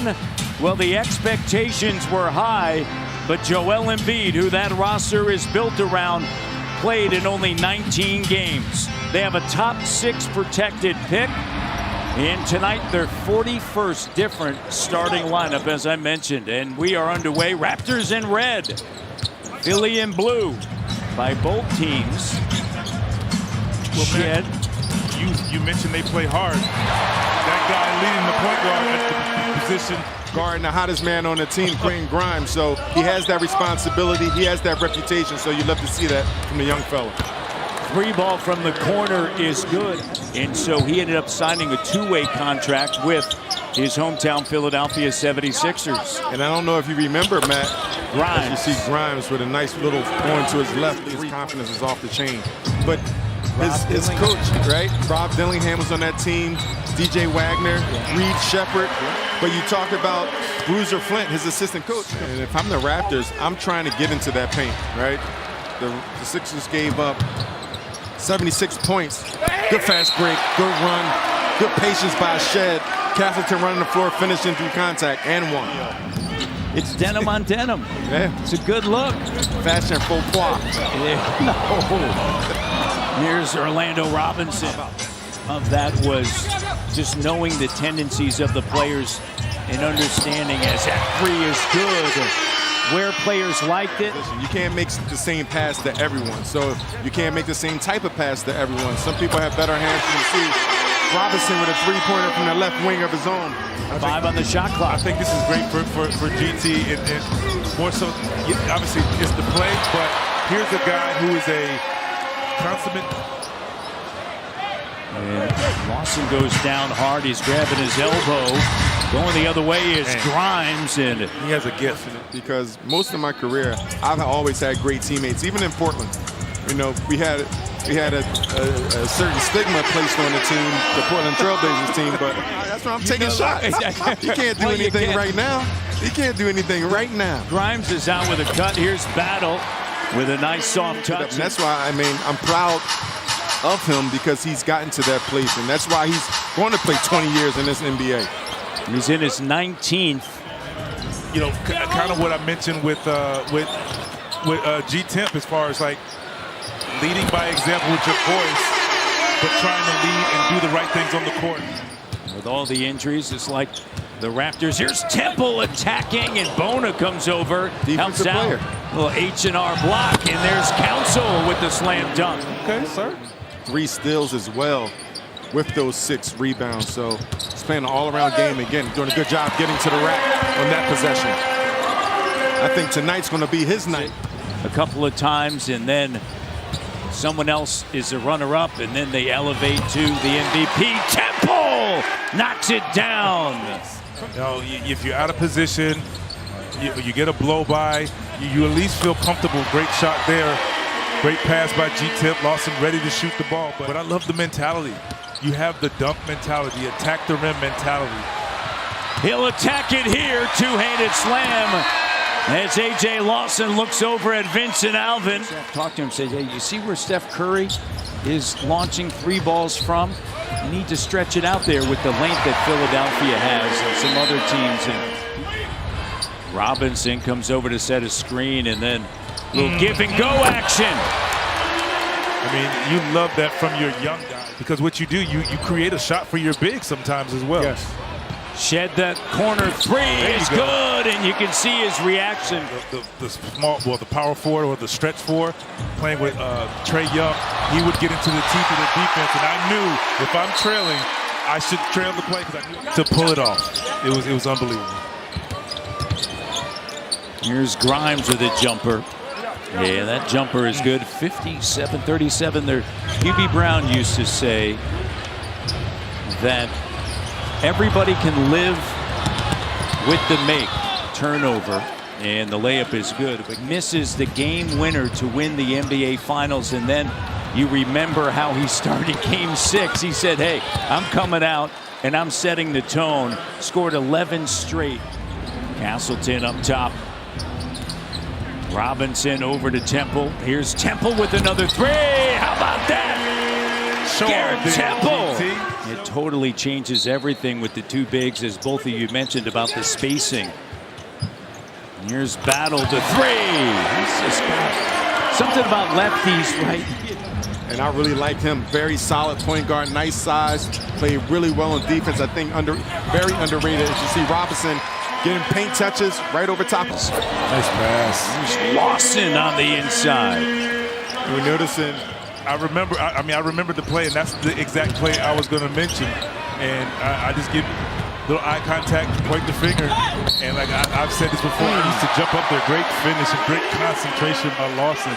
again? Well, the expectations were high, but Joel Embiid, who that roster is built around, played in only 19 games. They have a top 6 protected pick. And tonight, their 41st different starting lineup, as I mentioned. And we are underway. Raptors in red, Philly in blue by both teams. Well, Shed. You mentioned they play hard. That guy leading the point guard at the position. Guarding the hottest man on the team, Quentin Grimes. So he has that responsibility. He has that reputation. So you love to see that from the young fella. Free ball from the corner is good. And so he ended up signing a 2-way contract with his hometown Philadelphia 76ers. And I don't know if you remember, Matt, Grimes. you see Grimes with a nice little going to his left. His confidence is off the chain. But his coach, right? Rob Dillingham was on that team. DJ Wagner, Reed Shepherd. But you talk about Bruiser Flint, his assistant coach. And if I'm the Raptors, I'm trying to get into that paint, right? The Sixers gave up 76 points. Good fast break, good run, good patience by Shed. Castleton running the floor, finishing through contact, and one. It's denim on denim. Yeah. It's a good look. Fashion faux pas. No. Here's Orlando Robinson. Of that was just knowing the tendencies of the players and understanding as that three is good, where players liked it. You can't make the same pass to everyone, so you can't make the same type of pass to everyone. Some people have better hands than you see. Robinson with a three-pointer from the left wing of his own. 5 on the shot clock. I think this is great for GT, and more so, obviously, it's the play, but here's a guy who is a consummate. And Lawson goes down hard. He's grabbing his elbow. Going the other way is Grimes, and he has a gift. Because most of my career, I've always had great teammates, even in Portland. You know, we had a certain stigma placed on the team, the Portland Trailblazers team, but that's why I'm taking shots. You can't do anything right now. You can't do anything right now. Grimes is out with a cut. Here's Battle with a nice soft touch. And that's why, I mean, I'm proud of him because he's gotten to that place, and that's why he's going to play 20 years in this NBA. He's in his 19th. You know, kind of what I mentioned with G-Temp as far as like leading by example with your voice, but trying to lead and do the right things on the court. With all the injuries, it's like the Raptors. Here's Temple attacking, and Bona comes over, helps out. A little H&R block, and there's Council with the slam dunk. Okay, sir. 3 steals as well with those 6 rebounds. So he's playing an all-around game again, doing a good job getting to the rack on that possession. I think tonight's going to be his night. A couple of times, and then someone else is a runner-up, and then they elevate to the MVP. Temple knocks it down. You know, if you're out of position, you get a blow-by, you at least feel comfortable. Great shot there. Great pass by G-Tip. Lawson ready to shoot the ball. But I love the mentality. You have the dunk mentality, attack the rim mentality. He'll attack it here. Two-handed slam. As A.J. Lawson looks over at Vincent Alvin. Talk to him, say, hey, you see where Steph Curry is launching 3 balls from? You need to stretch it out there with the length that Philadelphia has and some other teams. And Robinson comes over to set a screen, and then a little give and go action. I mean, you love that from your young guy, because what you do, you create a shot for your big sometimes as well. Yes. Shed that corner 3 is good, and you can see his reaction. The small, well, the power forward or the stretch forward, playing with Trae Young, he would get into the teeth of the defense, and I knew if I'm trailing, I should trail the play because I knew to pull it off. It was unbelievable. Here's Grimes with a jumper. Yeah, that jumper is good. 57-37. There, QB Brown used to say that everybody can live with the make turnover, and the layup is good, but misses the game winner to win the NBA Finals. And then you remember how he started Game 6. He said, hey, I'm coming out and I'm setting the tone. Scored 11 straight. Castleton up top. Robinson over to Temple. Here's Temple with another 3. How about that? show Garrett there, Temple. GT. It totally changes everything with the two bigs, as both of you mentioned about the spacing. Here's Battle to three. He's just got something about lefties, right? And I really liked him. Very solid point guard, nice size, played really well in defense. I think very underrated. As you see Robinson getting paint touches right over top. Nice pass. Here's Lawson on the inside. We're noticing. I remember the play, and that's the exact play I was going to mention. And I just give little eye contact, point the finger, and like I've said this before, I used to jump up there. Great finish and great concentration by Lawson.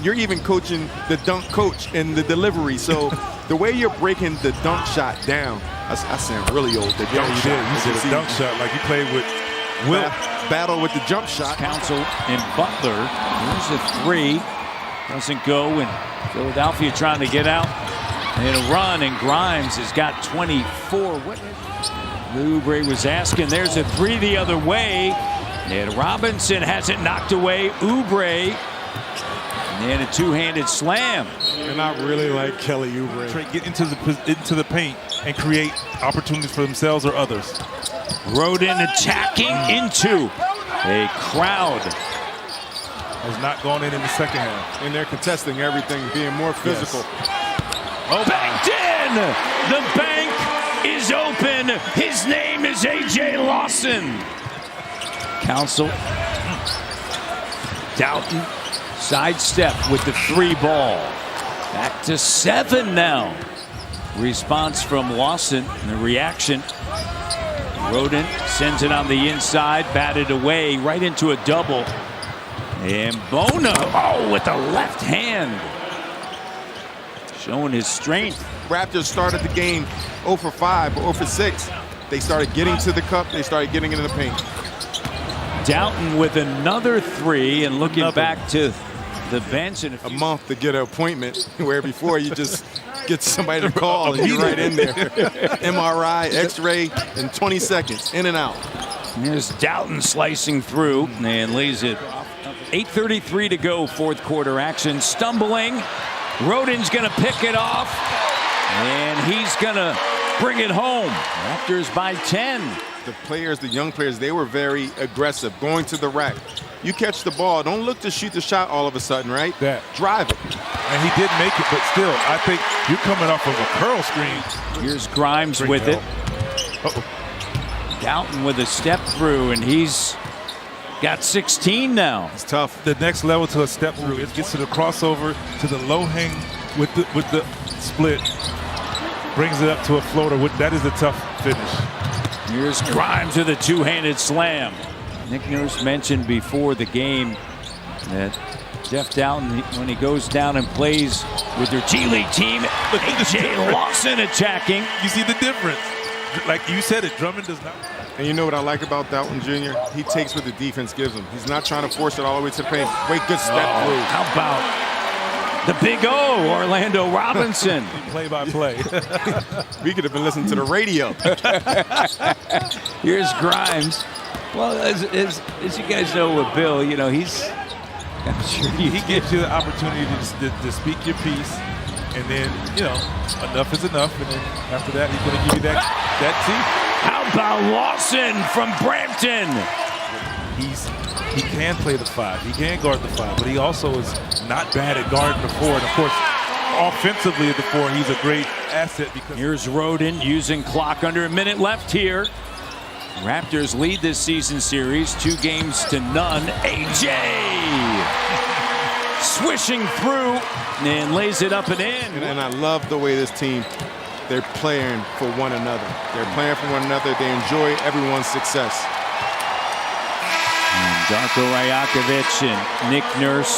You're even coaching the dunk coach in the delivery. So the way you're breaking the dunk shot down, I sound really old. The dunk shot. You did a dunk shot like you played with Will. Battle with the jump shot. Council and Butler. Here's a three. Doesn't go, and Philadelphia trying to get out. And a run, and Grimes has got 24. What Oubre was asking. There's a three the other way. And Robinson has it knocked away. Oubre. And a two-handed slam. And I really like Kelly Oubre. Get into the paint and create opportunities for themselves or others. Roden attacking into a crowd. Has not gone in the second half. And they're contesting everything, being more physical. Yes. Oh, banked in! The bank is open. His name is A.J. Lawson. Council. Doughton. Sidestep with the three ball. Back to 7 now. Response from Lawson. And the reaction. Roden sends it on the inside. Batted away right into a double. And Bona, with the left hand. Showing his strength. Raptors started the game 0 for 5, 0 for 6. They started getting to the cup. They started getting into the paint. Doughton with another three, and looking back to the bench. In a month to get an appointment, where before you just get somebody to call and you're right in there. MRI, X-ray in 20 seconds, in and out. Here's Doughton slicing through and lays it. 8:33 to go, fourth quarter action. Stumbling. Roden's going to pick it off, and he's going to bring it home. Raptors by 10. The players, the young players, they were very aggressive, going to the rack. You catch the ball, don't look to shoot the shot all of a sudden, right? Drive it. And he did make it, but still, I think you're coming off of a curl screen. Here's Grimes with it. Doughton with a step through, and he's got 16 now. It's tough. The next level to a step through, it gets to the crossover, to the low hang with the split. Brings it up to a floater. That is a tough finish. Here's Grimes with a two-handed slam. Nick Nurse mentioned before the game that Jeff Doughton, when he goes down and plays with their G League team, A.J. Lawson attacking. You see the difference. Like you said it, Drummond does not. And you know what I like about Doughton Jr.? He takes what the defense gives him. He's not trying to force it all the way to the paint. Wait, good step through. How about the big O, Orlando Robinson? Play-by-play. We could have been listening to the radio. Here's Grimes. Well, as you guys know with Bill, you know, I'm sure he gives you the opportunity to speak your piece, and then, you know, enough is enough, and then after that, he's going to give you that tea. How about Lawson from Brampton? He can play the 5. He can guard the 5, but he also is not bad at guarding the 4. And of course, offensively at the 4, he's a great asset. Because here's Roden using clock, under a minute left here. Raptors lead this season series 2-0. AJ swishing through and lays it up and in. And I love the way this team, they're playing for one another. They're playing for one another. They enjoy everyone's success. And Darko Rajakovic and Nick Nurse